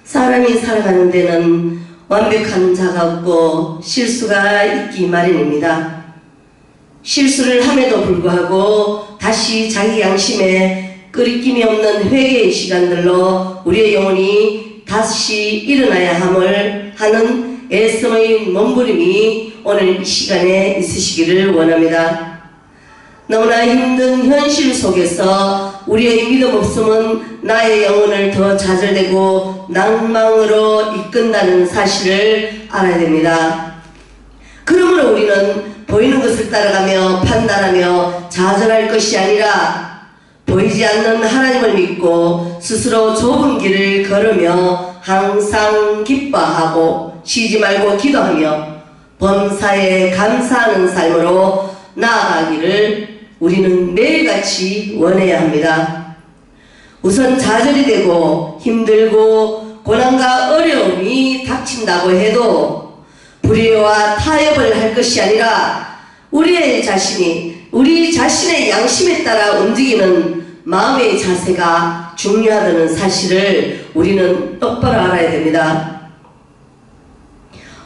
사람이 살아가는 데는 완벽한 자가 없고 실수가 있기 마련입니다. 실수를 함에도 불구하고 다시 자기 양심에 끄리낌이 없는 회개의 시간들로 우리의 영혼이 다시 일어나야 함을 하는 애씀의 몸부림이 오늘 이 시간에 있으시기를 원합니다. 너무나 힘든 현실 속에서 우리의 믿음 없음은 나의 영혼을 더 좌절되고 낭망으로 이끈다는 사실을 알아야 됩니다. 그러므로 우리는 보이는 것을 따라가며 판단하며 좌절할 것이 아니라 보이지 않는 하나님을 믿고 스스로 좁은 길을 걸으며 항상 기뻐하고 쉬지 말고 기도하며 범사에 감사하는 삶으로 나아가기를 우리는 매일같이 원해야 합니다. 우선 좌절이 되고 힘들고 고난과 어려움이 닥친다고 해도 불의와 타협을 할 것이 아니라 우리 자신의 양심에 따라 움직이는 마음의 자세가 중요하다는 사실을 우리는 똑바로 알아야 됩니다.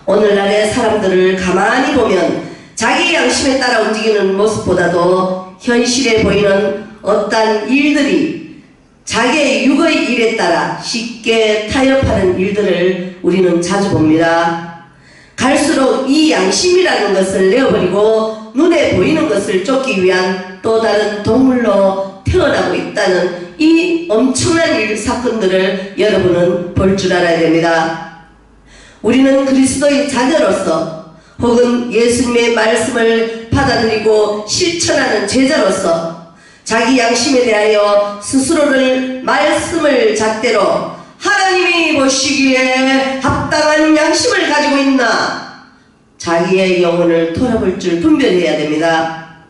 오늘날의 사람들을 가만히 보면 자기 양심에 따라 움직이는 모습보다도 현실에 보이는 어떤 일들이 자기의 육의 일에 따라 쉽게 타협하는 일들을 우리는 자주 봅니다. 갈수록 이 양심이라는 것을 내어버리고 눈에 보이는 것을 쫓기 위한 또 다른 동물로 태어나고 있다는 이 엄청난 사건들을 여러분은 볼 줄 알아야 됩니다. 우리는 그리스도의 자녀로서 혹은 예수님의 말씀을 받아들이고 실천하는 제자로서 자기 양심에 대하여 스스로를 말씀을 잣대로 하나님이 보시기에 합당한 양심을 가지고 있나 자기의 영혼을 돌아볼 줄 분별해야 됩니다.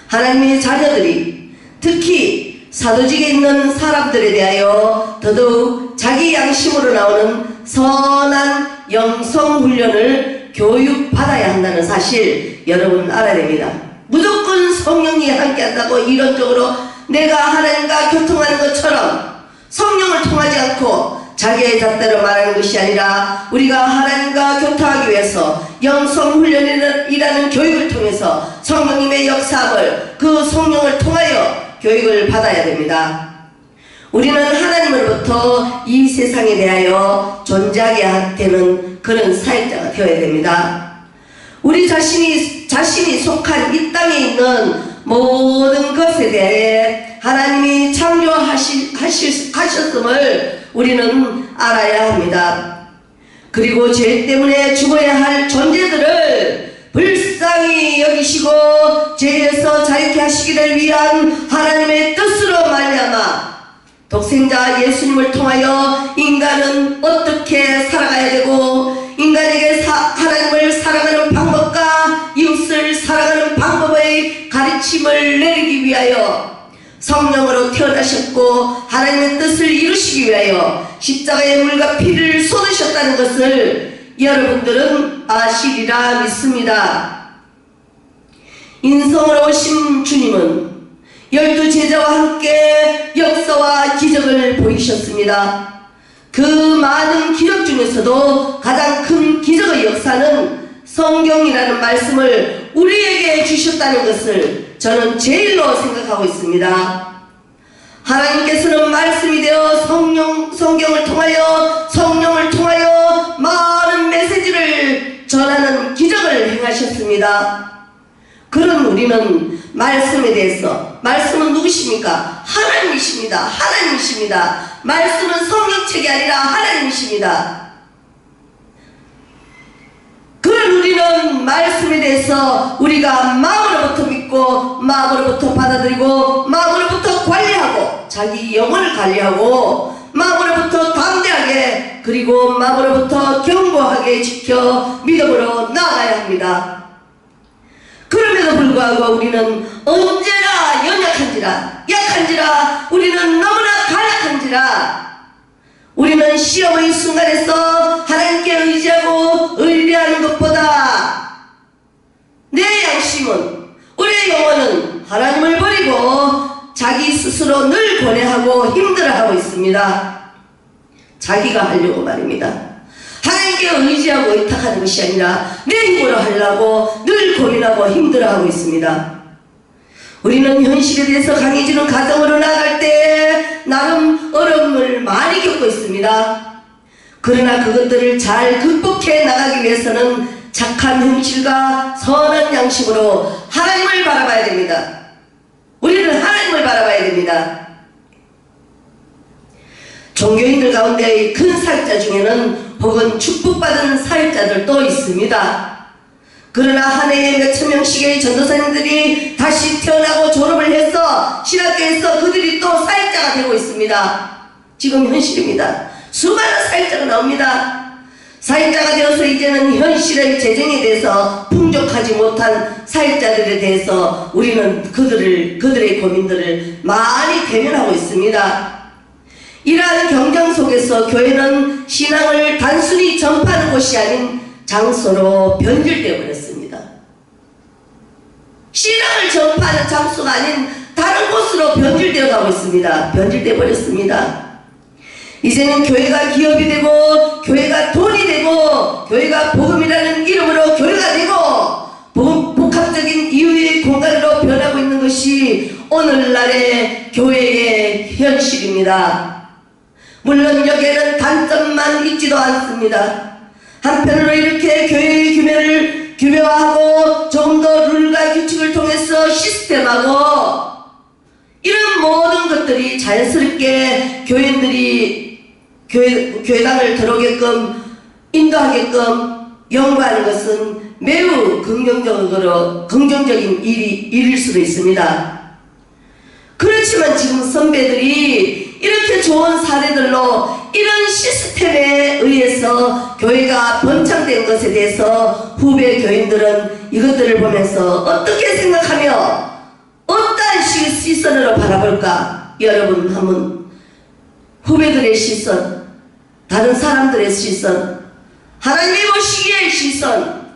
하나님의 자녀들이 특히 사도직에 있는 사람들에 대하여 더더욱 자기 양심으로 나오는 선한 영성훈련을 교육받아야 한다는 사실 여러분 알아야 됩니다. 무조건 성령이 함께한다고 이론적으로 내가 하나님과 교통하는 것처럼 성령을 통하지 않고 자기의 잣대로 말하는 것이 아니라 우리가 하나님과 교통하기 위해서 영성훈련이라는 교육을 통해서 성령님의 역사함을 그 성령을 통하여 교육을 받아야 됩니다. 우리는 하나님으로부터 이 세상에 대하여 존재하게 되는 그런 사역자가 되어야 됩니다. 우리 자신이 속한 이 땅에 있는 모든 것에 대해 하나님이 창조하셨음을 우리는 알아야 합니다. 그리고 죄 때문에 죽어야 할 존재들을 불쌍히 여기시고 죄에서 자유케 하시기를 위한 하나님의 뜻으로 말미암아 독생자 예수님을 통하여 인간은 어떻게 살아가야 되고 인간에게 하나님을 사랑하는 방법과 이웃을 사랑하는 방법의 가르침을 내리기 위하여 성령으로 태어나셨고 하나님의 뜻을 이루시기 위하여 십자가의 물과 피를 쏟으셨다는 것을 여러분들은 아시리라 믿습니다. 인성으로 오신 주님은 12 제자와 함께 역사와 기적을 보이셨습니다. 그 많은 기적 중에서도 가장 큰 기적의 역사는 성경이라는 말씀을 우리에게 주셨다는 것을 저는 제일로 생각하고 있습니다. 하나님께서는 말씀이 되어 성경을 통하여 성령을 통하여 많은 메시지를 전하는 기적을 행하셨습니다. 그런 우리는 말씀에 대해서 말씀은 누구십니까? 하나님이십니다. 하나님이십니다. 말씀은 성경책이 아니라 하나님이십니다. 그런 우리는 말씀에 대해서 우리가 마음으로부터 믿고 마음으로부터 받아들이고 마음으로부터 관리하고 자기 영혼을 관리하고 마음으로부터 담대하게 그리고 마음으로부터 견고하게 지켜 믿음으로 나아가야 합니다. 그럼에도 불구하고 우리는 언제나 연약한지라 약한지라 우리는 너무나 간약한지라 우리는 시험의 순간에서 하나님께 의지하고 의뢰하는 것보다 내 양심은 우리의 영혼은 하나님을 버리고 자기 스스로 늘 고뇌하고 힘들어하고 있습니다. 자기가 하려고 말입니다. 하나님께 의지하고 의탁하는 것이 아니라 내 힘으로 하려고 늘 고민하고 힘들어하고 있습니다. 우리는 현실에 대해서 강해지는 가정으로 나아갈 때 나름 어려움을 많이 겪고 있습니다. 그러나 그것들을 잘 극복해 나가기 위해서는 착한 현실과 선한 양심으로 하나님을 바라봐야 됩니다. 우리는 하나님을 바라봐야 됩니다. 종교인들 가운데 큰 사역자 중에는 혹은 축복받은 사역자들도 있습니다. 그러나 한 해에 몇천 명씩의 전도사님들이 다시 태어나고 졸업을 해서 신학교에서 그들이 또 사역자가 되고 있습니다. 지금 현실입니다. 수많은 사역자가 나옵니다. 사역자가 되어서 이제는 현실의 재정에 대해서 풍족하지 못한 사역자들에 대해서 우리는 그들의 고민들을 많이 대면하고 있습니다. 이러한 경쟁 속에서 교회는 신앙을 단순히 전파하는 곳이 아닌 장소로 변질되어 버렸습니다. 신앙을 전파하는 장소가 아닌 다른 곳으로 변질되어 가고 있습니다. 변질되어 버렸습니다. 이제는 교회가 기업이 되고 교회가 돈이 되고 교회가 복음이라는 이름으로 교회가 되고 복합적인 이유의 공간으로 변하고 있는 것이 오늘날의 교회의 현실입니다. 물론 여기에는 단점만 있지도 않습니다. 한편으로 이렇게 교회의 규모를 규모화하고 조금 더 룰과 규칙을 통해서 시스템하고 이런 모든 것들이 자연스럽게 교인들이 교회당을 들어오게끔 인도하게끔 연구하는 것은 매우 긍정적인 일일 수도 있습니다. 그렇지만 지금 선배들이 이렇게 좋은 사례들로 이런 시스템에 의해서 교회가 번창된 것에 대해서 후배 교인들은 이것들을 보면서 어떻게 생각하며 어떠한 시선으로 바라볼까? 여러분 한번 후배들의 시선, 다른 사람들의 시선, 하나님이 보시기에 시선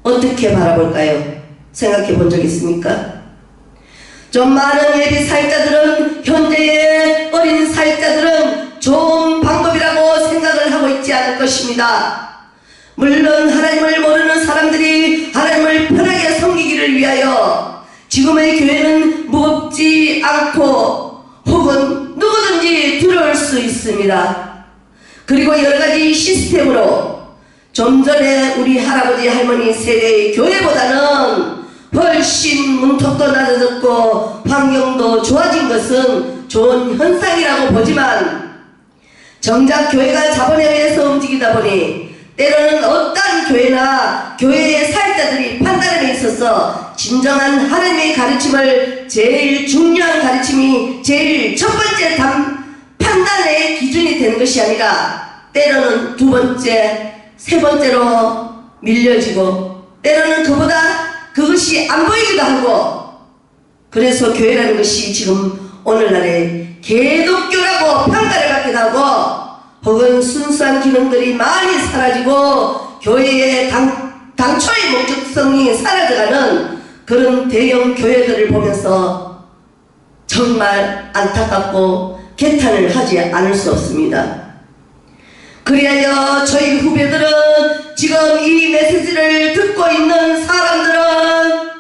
어떻게 바라볼까요? 생각해 본 적 있습니까? 좀 많은 예비 사역자들은 현재의 어린 사역자들은 좋은 방법이라고 생각을 하고 있지 않을 것입니다. 물론 하나님을 모르는 사람들이 하나님을 편하게 섬기기를 위하여 지금의 교회는 무겁지 않고 혹은 누구든지 들어올 수 있습니다. 그리고 여러가지 시스템으로 좀 전에 우리 할아버지 할머니 세대의 교회보다는 훨씬 문턱도 낮아졌고 환경도 좋아진 것은 좋은 현상이라고 보지만 정작 교회가 자본에 의해서 움직이다 보니 때로는 어떠한 교회나 교회의 사역자들이 판단에 있어서 진정한 하나님의 가르침을 제일 중요한 가르침이 제일 첫 번째 판단의 기준이 되는 것이 아니라 때로는 두 번째, 세 번째로 밀려지고 때로는 그것이 안 보이기도 하고 그래서 교회라는 것이 지금 오늘날의 개독교라고 평가를 받기도 하고 혹은 순수한 기능들이 많이 사라지고 교회의 당초의 목적성이 사라져가는 그런 대형 교회들을 보면서 정말 안타깝고 개탄을 하지 않을 수 없습니다. 그리하여 저희 후배들은 지금 이 메시지를 듣고 있는 사람들은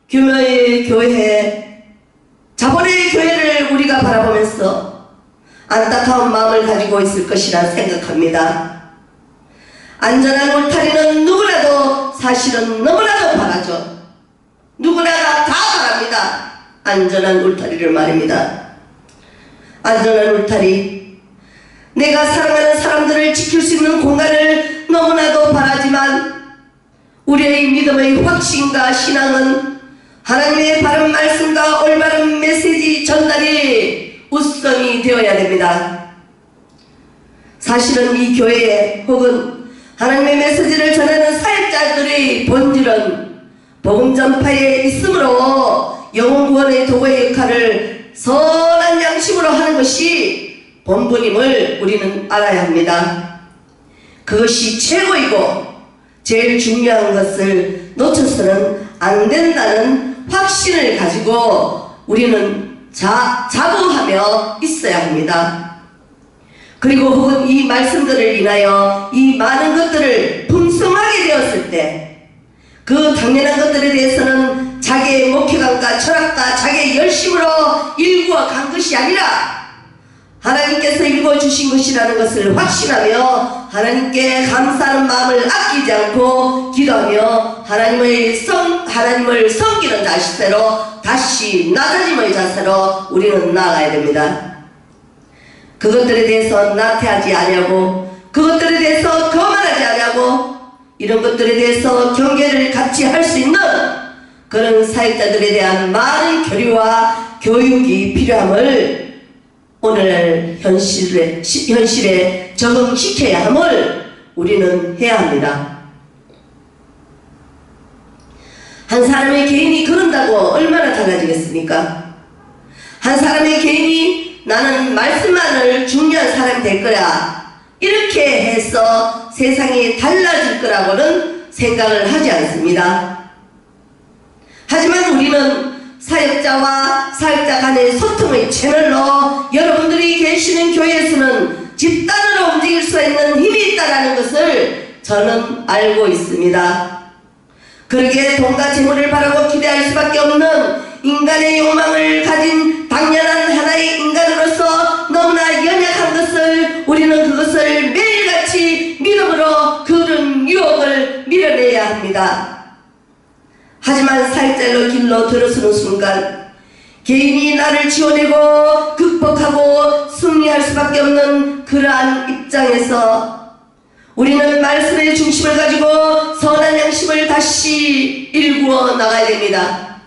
규모의 교회, 자본의 교회를 우리가 바라보면서 안타까운 마음을 가지고 있을 것이라 생각합니다. 안전한 울타리는 누구나도 사실은 너무나도 바라죠. 누구나가 다 바랍니다. 안전한 울타리를 말입니다. 안전한 울타리, 내가 사랑하는 사람들을 지킬 수 있는 공간을 너무나도 바라지만 우리의 믿음의 확신과 신앙은 하나님의 바른 말씀과 올바른 메시지 전달이 우선이 되어야 됩니다. 사실은 이 교회에 혹은 하나님의 메시지를 전하는 사역자들의 본질은 복음 전파에 있으므로 영혼 구원의 도구의 역할을 선한 양심으로 하는 것이 본분임을 우리는 알아야 합니다. 그것이 최고이고 제일 중요한 것을 놓쳐서는 안 된다는 확신을 가지고 우리는 자부하며 있어야 합니다. 그리고 혹은 이 말씀들을 인하여 이 많은 것들을 풍성하게 되었을 때 그 당연한 것들에 대해서는 자기의 목회관과 철학과 자기의 열심으로 일구어 간 것이 아니라 하나님께서 읽어주신 것이라는 것을 확신하며 하나님께 감사하는 마음을 아끼지 않고 기도하며 하나님을 섬기는 자세로 다시 낮아짐의 자세로 우리는 나아가야 됩니다. 그것들에 대해서 나태하지 아니하고 그것들에 대해서 거만하지 아니하고 이런 것들에 대해서 경계를 같이 할 수 있는 그런 사역자들에 대한 많은 교류와 교육이 필요함을 오늘날 현실에 적응시켜야 함을 우리는 해야 합니다. 한 사람의 개인이 그런다고 얼마나 달라지겠습니까? 한 사람의 개인이 나는 말씀만을 중요한 사람이 될 거야 이렇게 해서 세상이 달라질 거라고는 생각을 하지 않습니다. 하지만 우리는 사역자와 사역자 간의 소통의 채널로 여러분들이 계시는 교회에서는 집단으로 움직일 수 있는 힘이 있다는 것을 저는 알고 있습니다. 그러기에 돈과 재물을 바라고 기대할 수밖에 없는 인간의 욕망을 가진 당연한 하나의 인간으로서 너무나 연약한 것을 우리는 그것을 매일같이 믿음으로 그런 유혹을 밀어내야 합니다. 하지만 사역자의 길로 들어서는 순간 개인이 나를 지어내고 극복하고 승리할 수밖에 없는 그러한 입장에서 우리는 말씀의 중심을 가지고 선한 양심을 다시 일구어 나가야 됩니다.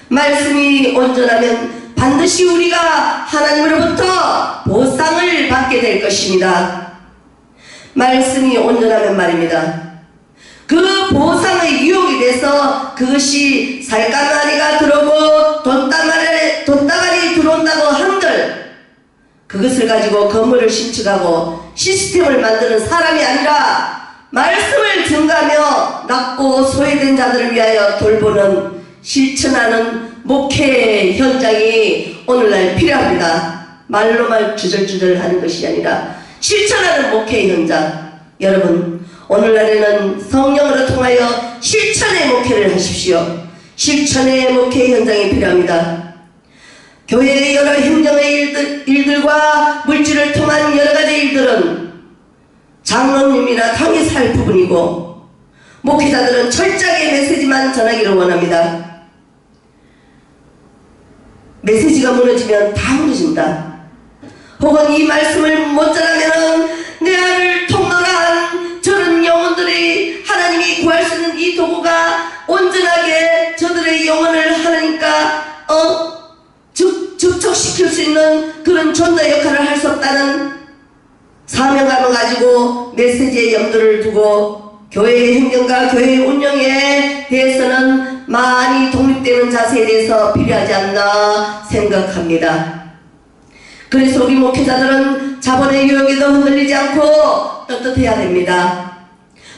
말씀이 온전하면 반드시 우리가 하나님으로부터 보상을 받게 될 것입니다. 말씀이 온전하면 말입니다. 그 보상의 유혹이 돼서 그것이 살까마니가 들어오고 돈다발이 들어온다고 한들 그것을 가지고 건물을 신축하고 시스템을 만드는 사람이 아니라 말씀을 증가하며 낮고 소외된 자들을 위하여 돌보는 실천하는 목회 현장이 오늘날 필요합니다. 말로만 주절주절 하는 것이 아니라 실천하는 목회 현장. 여러분 오늘날에는 성령으로 통하여 실천의 목회를 하십시오. 실천의 목회 현장이 필요합니다. 교회의 여러 행정의 일들과 물질을 통한 여러가지 일들은 장로님이나 당에서 할 부분이고 목회자들은 철저하게 메시지만 전하기를 원합니다. 메시지가 무너지면 다 무너진다. 혹은 이 말씀을 못 전하면 내 안을 통로로 한 저런 영혼들이 하나님이 구할 수 있는 이 도구가 온전하게 저들의 영혼을 하나님과 접촉시킬 수 있는 그런 전도 역할을 할 수 없다는 사명감을 가지고 메시지에 염두를 두고 교회의 행정과 교회의 운영에 대해서는 많이 독립되는 자세에 대해서 필요하지 않나 생각합니다. 그래서 우리 목회자들은 자본의 유혹에도 흔들리지 않고 떳떳해야 됩니다.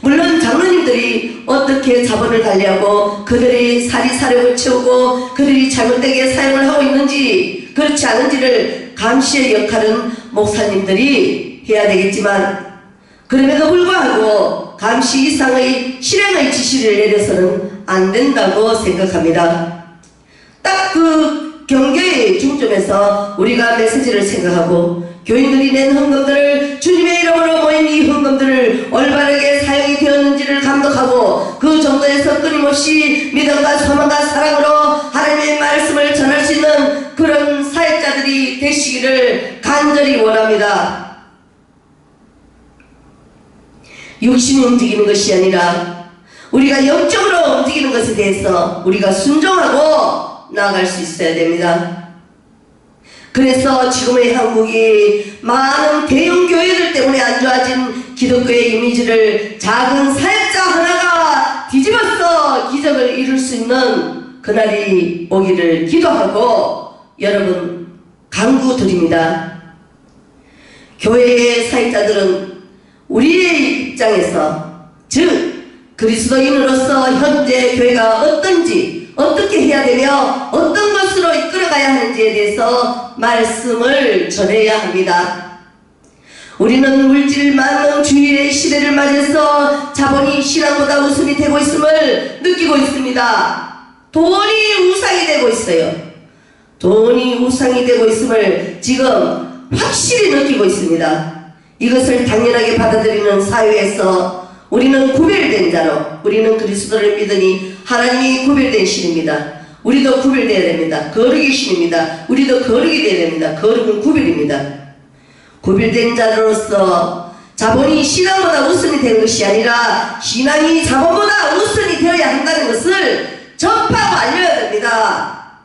물론 장로님들이 어떻게 자본을 관리하고 그들이 사리사욕을 채우고 그들이 잘못되게 사용을 하고 있는지 그렇지 않은지를 감시의 역할은 목사님들이 해야 되겠지만 그럼에도 불구하고 감시 이상의 실행의 지시를 내려서는 안 된다고 생각합니다. 딱 그 경계의 중점에서 우리가 메시지를 생각하고 교인들이 낸 헌금들을 주님의 이름으로 모인 이 헌금들을 올바르게 사용이 되었는지를 감독하고 그 정도에서 끊임없이 믿음과 소망과 사랑으로 하나님의 말씀을 전할 수 있는 그런 사역자들이 되시기를 간절히 원합니다. 육신이 움직이는 것이 아니라 우리가 영적으로 움직이는 것에 대해서 우리가 순종하고 나아갈 수 있어야 됩니다. 그래서 지금의 한국이 많은 대형 교회들 때문에 안 좋아진 기독교의 이미지를 작은 사역자 하나가 뒤집어서 기적을 이룰 수 있는 그날이 오기를 기도하고 여러분 강구드립니다. 교회의 사역자들은 우리의 입장에서 즉 그리스도인으로서 현재 교회가 어떤지 어떻게 해야 되며 어떤 것으로 이끌어 살아가야 하는지에 대해서 말씀을 전해야 합니다. 우리는 물질 만능주의의 시대를 맞아서 자본이 신앙보다 우선이 되고 있음을 느끼고 있습니다. 돈이 우상이 되고 있어요. 돈이 우상이 되고 있음을 지금 확실히 느끼고 있습니다. 이것을 당연하게 받아들이는 사회에서 우리는 구별된 자로, 우리는 그리스도를 믿으니 하나님이 구별된 신입니다. 우리도 구별되어야 됩니다. 거룩의 신입니다. 우리도 거룩이 되어야 됩니다. 거룩은 구별입니다. 구별된 자로서 자본이 신앙보다 우선이 되는 것이 아니라 신앙이 자본보다 우선이 되어야 한다는 것을 전파하고 알려야 됩니다.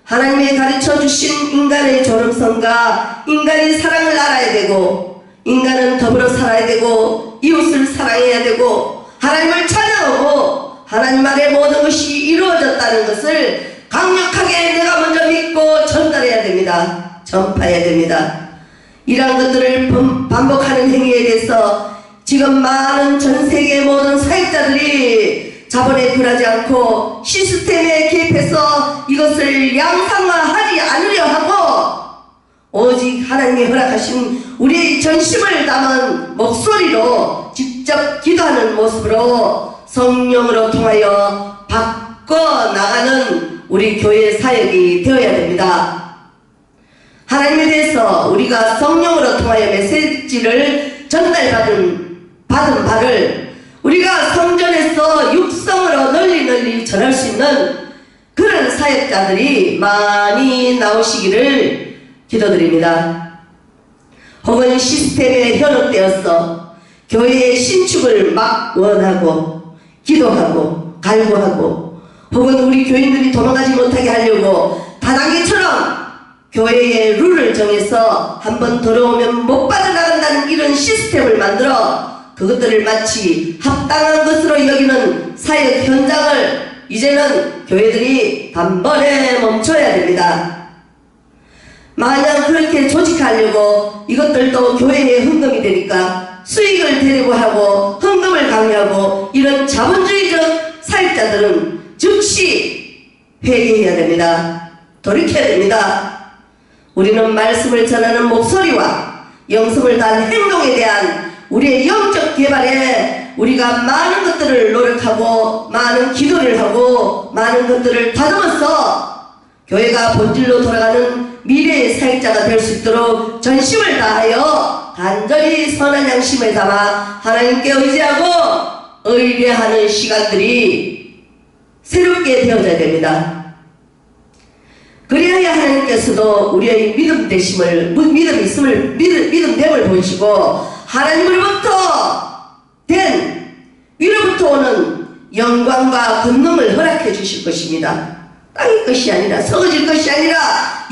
하나님이 가르쳐 주신 인간의 존엄성과 인간이 사랑을 알아야 되고, 인간은 더불어 살아야 되고, 이웃을 사랑해야 되고, 하나님을 찬양하고 하나님 안에 모든 것이 이루어졌다는 것을 강력하게 내가 먼저 믿고 전달해야 됩니다. 전파해야 됩니다. 이러한 것들을 반복하는 행위에 대해서 지금 많은 전 세계 모든 사역자들이 자본에 굴하지 않고 시스템에 개입해서 이것을 양상화하지 않으려 하고, 오직 하나님이 허락하신 우리의 전심을 담은 목소리로 직접 기도하는 모습으로 성령으로 통하여 바꿔나가는 우리 교회 사역이 되어야 됩니다. 하나님에 대해서 우리가 성령으로 통하여 메시지를 전달받은 바를 우리가 성전에서 육성으로 널리 전할 수 있는 그런 사역자들이 많이 나오시기를 기도드립니다. 혹은 시스템에 현혹되어서 교회의 신축을 막 원하고 기도하고 갈구하고, 혹은 우리 교인들이 도망가지 못하게 하려고 다단계처럼 교회의 룰을 정해서 한번 들어오면 못 빠져나간다는 이런 시스템을 만들어 그것들을 마치 합당한 것으로 여기는 사역 현장을 이제는 교회들이 단번에 멈춰야 됩니다. 만약 그렇게 조직하려고 이것들도 교회에 헌금이 되니까 수익을 대려고 하고 헌금을 강요하고 이런 자본주의적 사역자들은 즉시 회개해야 됩니다. 돌이켜야 됩니다. 우리는 말씀을 전하는 목소리와 영성을 다한 행동에 대한 우리의 영적 개발에 우리가 많은 것들을 노력하고 많은 기도를 하고 많은 것들을 다듬어서 교회가 본질로 돌아가는 미래의 사역자가 될 수 있도록 전심을 다하여 간절히 선한 양심을 담아 하나님께 의지하고 의뢰하는 시간들이 새롭게 되어져야 됩니다. 그래야 하나님께서도 우리의 믿음됨을 보시고 하나님으로부터 된 위로부터 오는 영광과 권능을 허락해 주실 것입니다. 땅의 것이 아니라 썩어질 것이 아니라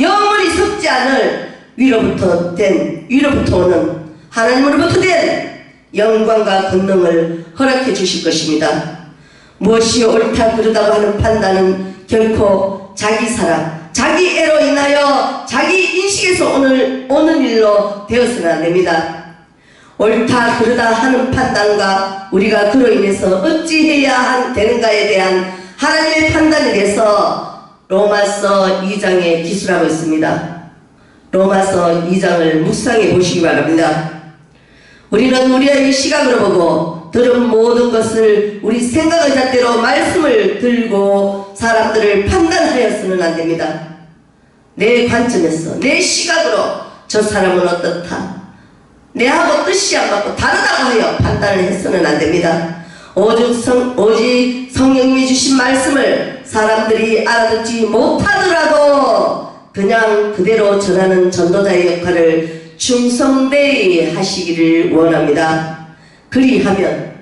영원히 썩지 않을 위로부터 오는 하나님으로부터 된 영광과 권능을 허락해 주실 것입니다. 무엇이 옳다 그르다고 하는 판단은 결코 자기 사랑, 자기 애로 인하여 자기 인식에서 오는 일로 되어서는 안 됩니다. 옳다 그르다 하는 판단과 우리가 그로 인해서 어찌해야 되는가에 대한 하나님의 판단에 대해서 로마서 2장에 기술하고 있습니다. 로마서 2장을 묵상해 보시기 바랍니다. 우리는 우리의 시각으로 보고 들은 모든 것을 우리 생각의 잣대로 말씀을 들고 사람들을 판단하여서는 안 됩니다. 내 관점에서 내 시각으로 저 사람은 어떻다, 내하고 뜻이 안 맞고 다르다고 하여 판단을 해서는 안 됩니다. 오직 성령님이 주신 말씀을 사람들이 알아듣지 못하더라도 그냥 그대로 전하는 전도자의 역할을 충성되이 하시기를 원합니다. 그리하면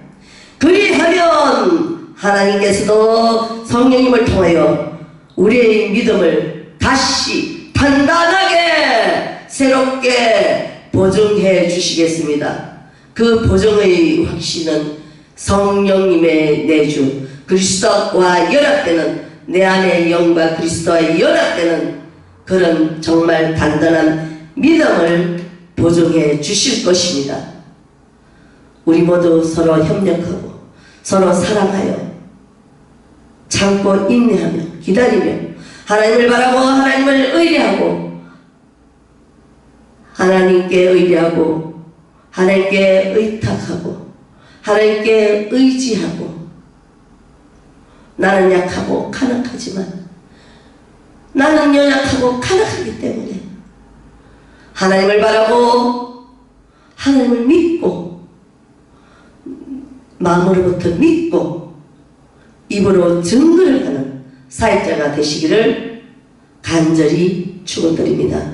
하나님께서도 성령님을 통하여 우리의 믿음을 다시 단단하게 새롭게 보증해 주시겠습니다. 그 보증의 확신은 성령님의 내주, 그리스도와 연합되는, 내 안의 영과 그리스도와 연합되는 그런 정말 단단한 믿음을 보증해 주실 것입니다. 우리 모두 서로 협력하고 서로 사랑하여 참고 인내하며 기다리며 하나님을 바라고 하나님을 의뢰하고 하나님께 의뢰하고 하나님께 의탁하고 하나님께 의지하고 나는 약하고 간악하지만 나는 연약하고 간악하기 때문에 하나님을 바라고 하나님을 믿고 마음으로부터 믿고 입으로 증거를 하는 사역자가 되시기를 간절히 축원드립니다.